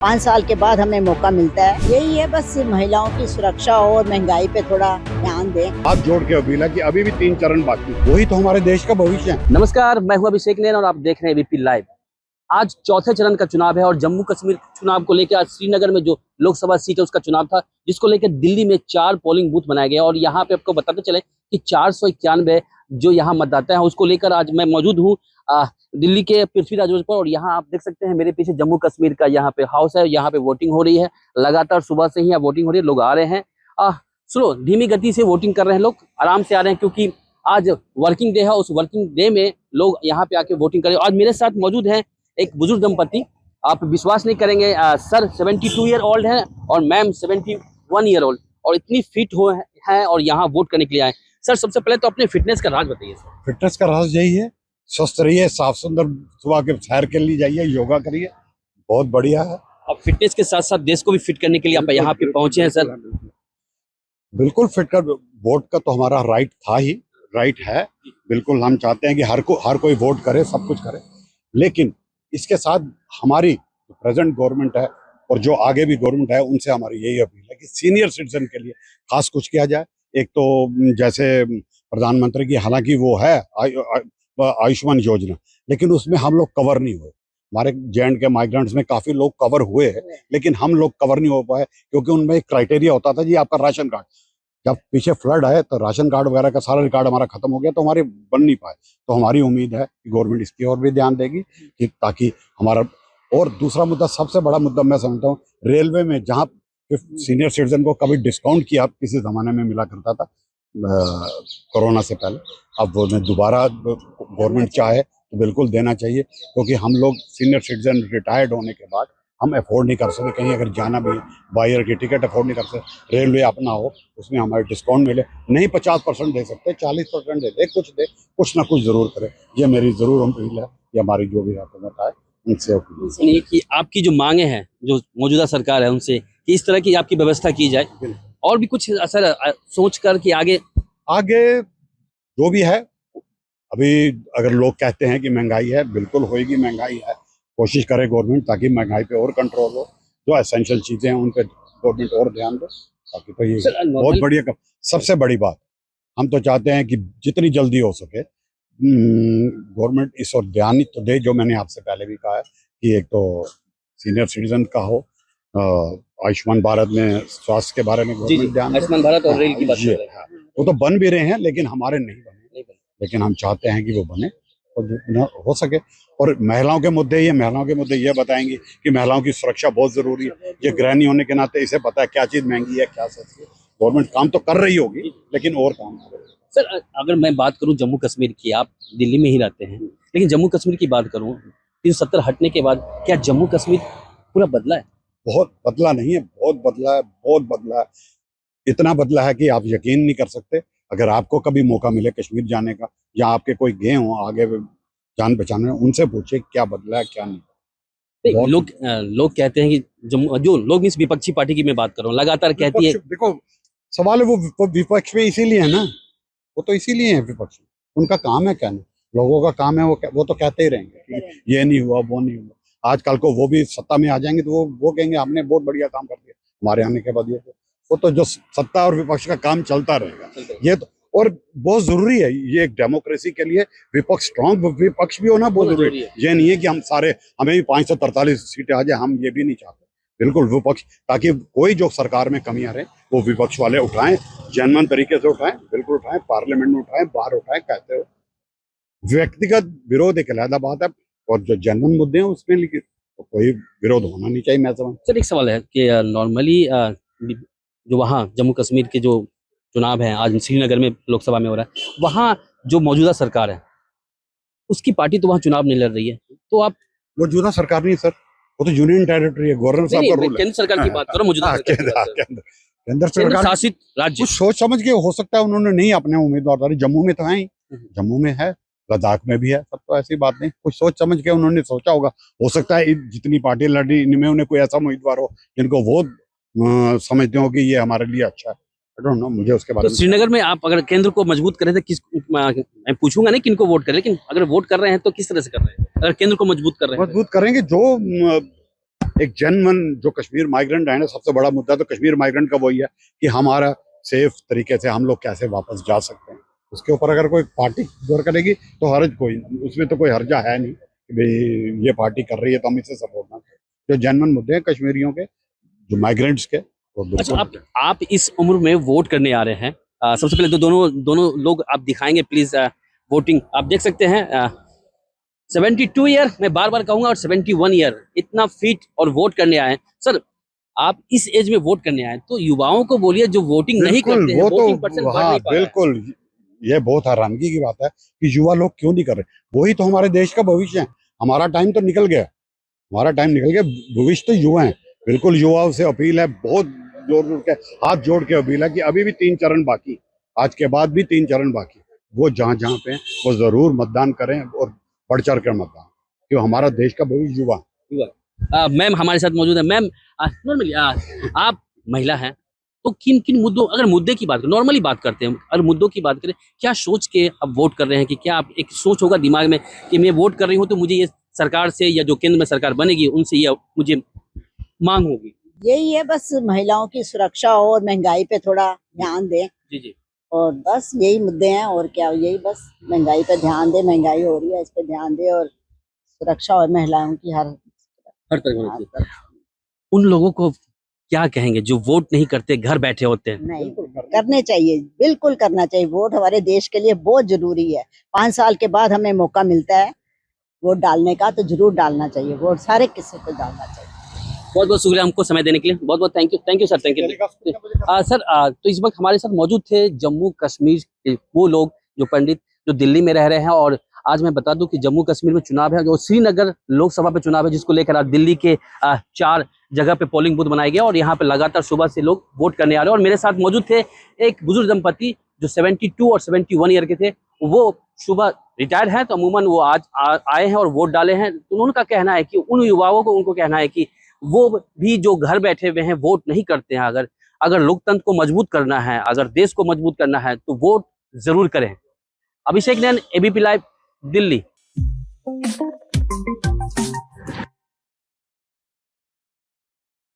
5 साल के बाद हमें मौका मिलता है। यही है बस, महिलाओं की सुरक्षा और महंगाई पे थोड़ा ध्यान दें। हाथ जोड़ के अपील है कि अभी भी 3 चरण बाकी, वही तो हमारे देश का भविष्य है। नमस्कार, मैं हूं अभिषेक नैन और आप देख रहे हैं एबीपी लाइव। आज चौथे चरण का चुनाव है और जम्मू कश्मीर चुनाव को लेकर आज श्रीनगर में जो लोकसभा सीट है उसका चुनाव था, जिसको लेकर दिल्ली में 4 पोलिंग बूथ बनाए गए और यहाँ पे आपको बताते चले कि 491 जो यहाँ मतदाता है उसको लेकर आज मैं मौजूद हूँ दिल्ली के पृथ्वीराज रोड पर। और यहाँ आप देख सकते हैं मेरे पीछे जम्मू कश्मीर का यहाँ पे हाउस है, यहाँ पे वोटिंग हो रही है। लगातार सुबह से ही यहाँ वोटिंग हो रही है, लोग आ रहे हैं। स्लो धीमी गति से वोटिंग कर रहे हैं, लोग आराम से आ रहे हैं क्योंकि आज वर्किंग डे है। उस वर्किंग डे में लोग यहाँ पे आके वोटिंग करें। आज मेरे साथ मौजूद है एक बुजुर्ग दंपति, आप विश्वास नहीं करेंगे, सर 72 ईयर ओल्ड है और मैम 71 ईयर ओल्ड, और इतनी फिट हो है और यहाँ वोट करने के लिए आए। सर सबसे पहले तो अपने फिटनेस का राज बताइए। फिटनेस का राज यही है, स्वस्थ रहिए, साफ सुंदर सुबह के सैर के लिए जाइए, योगा करिए, बहुत बढ़िया है। अब फिटनेस के साथ साथ देश को भी फिट करने के लिए आप यहाँ पे पहुंचे हैं सर। बिल्कुल फिट कर, वोट का तो हमारा राइट था ही, राइट है। बिल्कुल हम चाहते हैं कि हर कोई वोट करे, सब कुछ करे, लेकिन इसके साथ हमारी प्रेजेंट गवर्नमेंट है और जो आगे भी गवर्नमेंट है उनसे हमारी यही अपील है कि सीनियर सिटीजन के लिए खास कुछ किया जाए। एक तो जैसे प्रधानमंत्री की हालांकि वो है आयुष्मान योजना, लेकिन उसमें हम लोग कवर नहीं हुए। हमारे जे.एंड.के माइग्रेंट्स में काफी लोग कवर हुए हैं, लेकिन हम लोग कवर नहीं हो पाए क्योंकि उनमें एक क्राइटेरिया होता था जी आपका राशन कार्ड। जब पीछे फ्लड आए तो राशन कार्ड वगैरह का सारा रिकॉर्ड हमारा खत्म हो गया, तो हमारे बन नहीं पाए। तो हमारी उम्मीद है कि गवर्नमेंट इसकी ओर भी ध्यान देगी कि ताकि हमारा। और दूसरा मुद्दा, सबसे बड़ा मुद्दा मैं समझता हूँ, रेलवे में जहाँ सीनियर सिटीजन को कभी डिस्काउंट किया किसी जमाने में मिला करता था कोरोना से पहले, अब वो दोबारा गवर्नमेंट चाहे तो बिल्कुल देना चाहिए, क्योंकि हम लोग सीनियर सिटीजन रिटायर्ड होने के बाद हम अफोर्ड नहीं कर सकते, कहीं अगर जाना भी है बाई एयर की टिकट अफोर्ड नहीं कर सकते। रेलवे अपना हो उसमें हमारे डिस्काउंट मिले, नहीं 50% दे सकते, 40% दे, कुछ ना कुछ जरूर करे। ये मेरी जरूर अपील है, ये हमारी जो भी हुकूमत आए उनसे अपील है कि आपकी जो मांगे हैं जो मौजूदा सरकार है उनसे कि इस तरह की आपकी व्यवस्था की जाए, और भी कुछ असर सोच कर कि आगे जो भी है। अभी अगर लोग कहते हैं कि महंगाई है, बिल्कुल होएगी, महंगाई है, कोशिश करे गवर्नमेंट ताकि महंगाई पे और कंट्रोल हो। जो एसेंशियल चीजें हैं उन पे गवर्नमेंट और ध्यान दे, ताकि तो ये बहुत बढ़िया। सबसे बड़ी बात हम तो चाहते हैं कि जितनी जल्दी हो सके गवर्नमेंट इस और ध्यान तो दे, जो मैंने आपसे पहले भी कहा है कि एक तो सीनियर सिटीजन का हो, आयुष्मान भारत में स्वास्थ्य के बारे में गवर्नमेंट ध्यान दे। आयुष्मान भारत और रेल की बात कर रहे हैं, वो तो बन भी रहे हैं लेकिन हमारे नहीं बने, लेकिन हम चाहते हैं कि वो बने और जितना हो सके। और महिलाओं के मुद्दे ये बताएंगे कि महिलाओं की सुरक्षा बहुत जरूरी है। ये गृहिणी होने के नाते इसे पता है क्या चीज महंगी है, क्या सस्ती है। गवर्नमेंट काम तो कर रही होगी, लेकिन और काम कर रही है। सर अगर मैं बात करूं जम्मू कश्मीर की, आप दिल्ली में ही रहते हैं, लेकिन जम्मू कश्मीर की बात करूं 370 हटने के बाद क्या जम्मू कश्मीर पूरा बदला है? बहुत बदला नहीं है, बहुत बदला है। इतना बदला है कि आप यकीन नहीं कर सकते। अगर आपको कभी मौका मिले कश्मीर जाने का, या आपके कोई गए हो आगे जान पहचान में, उनसे पूछे क्या बदला है क्या नहीं। लोग कहते हैं कि जो लोग इस विपक्षी पार्टी की मैं बात कर रहा हूँ, लगातार कहती है। देखो सवाल है वो विपक्ष में इसीलिए है ना, वो तो इसीलिए है विपक्ष, उनका काम है कहना, लोगों का काम है वो तो कहते ही रहेंगे ये नहीं हुआ वो नहीं हुआ। आजकल को वो भी सत्ता में आ जाएंगे तो वो कहेंगे हमने बहुत बढ़िया काम कर दिया हमारे आने के बाद। ये वो तो जो सत्ता और विपक्ष का काम चलता रहेगा ये तो, और बहुत जरूरी है ये एक डेमोक्रेसी के लिए। विपक्ष स्ट्रॉन्ग विपक्ष भी होना बहुत जरूरी है। ये नहीं है कि हमें भी 543 सीटें आ जाए, हम ये भी नहीं चाहते। बिल्कुल विपक्ष, ताकि कोई जो सरकार में कमियां रहे वो विपक्ष वाले उठाएं, जनमन तरीके से उठाएं, बिल्कुल उठाएं, पार्लियामेंट में उठाएं, बाहर उठाएं। कहते हो व्यक्तिगत विरोध एक अलग बात है, और जो जनमन मुद्दे हैं उसमें लिखित तो कोई विरोध होना नहीं चाहिए, मैं समझ। सर एक सवाल है कि नॉर्मली जो वहाँ जम्मू कश्मीर के जो चुनाव है आज श्रीनगर में लोकसभा में हो रहा है, वहाँ जो मौजूदा सरकार है उसकी पार्टी तो वहाँ चुनाव नहीं लड़ रही है, तो आप मौजूदा सरकार नहीं सर, वो तो यूनियन टेरिटरी है, गवर्नर साहब का रूल है। केंद्र सरकार की बात करो, मौजूदा केंद्र सरकार शासित राज्य कुछ सोच समझ के हो सकता है उन्होंने नहीं अपने उम्मीदवार डाले। जम्मू में तो है ही, जम्मू में है, लद्दाख में भी है, सब तो ऐसी बात नहीं। कुछ सोच समझ के उन्होंने सोचा होगा। हो सकता है जितनी पार्टी लड़ी इनमें उन्हें कोई ऐसा उम्मीदवार हो जिनको वो समझते हो कि ये हमारे लिए अच्छा है। आई डोंट नो, मुझे उसके बारे में। श्रीनगर में आप अगर केंद्र को मजबूत करें तो किस, मैं पूछूंगा नहीं किनको वोट करें, लेकिन अगर वोट कर रहे हैं तो किस तरह से कर रहे हैं? अगर केंद्र को मजबूत कर रहे हैं, मजबूत करेंगे जो एक जेन्युइन जो कश्मीर माइग्रेंट है ना, सबसे बड़ा मुद्दा तो कश्मीर माइग्रेंट का वही है कि हमारा सेफ तरीके से हम लोग कैसे वापस जा सकते हैं। उसके ऊपर अगर कोई पार्टी गौर करेगी तो हर्ज कोई, उसमें तो कोई हर्जा है नहीं कि भाई ये पार्टी कर रही है तो हम इसे सपोर्ट ना करें। जो जेन्युइन मुद्दे हैं कश्मीरियों के, जो माइग्रेंट्स के, वो अच्छा, बिल्कुल आप इस उम्र में वोट करने आ रहे हैं। सबसे पहले तो दोनों लोग आप दिखाएंगे प्लीज वोटिंग। आप देख सकते हैं 72 ईयर, मैं बार बार कहूंगा, और 71 ईयर, इतना फिट और वोट करने आए हैं। सर, आप इस एज में वोट करने आए, तो युवाओं को बोलिए जो वोटिंग नहीं बिल्कुल, करते हैं, वो वोटिंग तो परसेंट बढ़ हाँ नहीं पा रहा है। बिल्कुल, ये बहुत हैरानगी की बात है कि युवा लोग क्यों नहीं कर रहे। वही तो हमारे देश का भविष्य है। हमारा टाइम तो निकल गया, हमारा टाइम निकल गया, भविष्य तो युवा है। बिल्कुल युवाओं से अपील है, बहुत जोर जोर के हाथ जोड़ के अपील है कि अभी भी 3 चरण बाकी, आज के बाद भी 3 चरण बाकी। वो जहाँ जहाँ पे हैं, वो जरूर मतदान करें और बढ़ चढ़ कर मतदान, क्यों हमारा देश का भविष्य युवा है। युवा। मैम हमारे साथ मौजूद है। मैम, नॉर्मली आप महिला हैं, तो किन किन मुद्दों, अगर मुद्दे की बात करें, नॉर्मली बात करते हैं, अगर मुद्दों की बात करें, क्या सोच के आप वोट कर रहे हैं? कि क्या आप एक सोच होगा दिमाग में कि मैं वोट कर रही हूँ तो मुझे ये सरकार से, या जो केंद्र में सरकार बनेगी उनसे ये मुझे मांग होगी? यही है बस, महिलाओं की सुरक्षा हो और महंगाई पे थोड़ा ध्यान दें, जी जी। और बस यही मुद्दे हैं। और क्या, यही बस, महंगाई पे ध्यान दें, महंगाई हो रही है इस पे ध्यान दें, और सुरक्षा और महिलाओं की हर तरह होना हर चाहिए। तरफ। उन लोगों को क्या कहेंगे जो वोट नहीं करते, घर बैठे होते हैं? नहीं, करने चाहिए, बिल्कुल करना चाहिए। वोट हमारे देश के लिए बहुत जरूरी है। 5 साल के बाद हमें मौका मिलता है वोट डालने का, तो जरूर डालना चाहिए वोट, सारे किसी को डालना चाहिए। बहुत बहुत शुक्रिया हमको समय देने के लिए। बहुत बहुत thank you sir, thank you. Sir, तो इस वक्त हमारे साथ मौजूद थे जम्मू कश्मीर के वो लोग, जो पंडित, जो दिल्ली में रह रहे हैं। और आज मैं बता दूं कि जम्मू कश्मीर में चुनाव है, जो श्रीनगर लोकसभा पे चुनाव है, जिसको लेकर आज दिल्ली के 4 जगह पे पोलिंग बूथ बनाए गए और यहाँ पे लगातार सुबह से लोग वोट करने आ रहे हैं। और मेरे साथ मौजूद थे एक बुजुर्ग दंपति जो 72 और 71 ईयर के थे। वो सुबह रिटायर्ड हैं, तो अमूमन वो आज आए हैं और वोट डाले हैं। तो उनका कहना है कि उन युवाओं को, उनको कहना है कि वो भी जो घर बैठे हुए हैं वोट नहीं करते हैं, अगर लोकतंत्र को मजबूत करना है, अगर देश को मजबूत करना है, तो वोट जरूर करें। अभिषेक नैन, एबीपी लाइव, दिल्ली।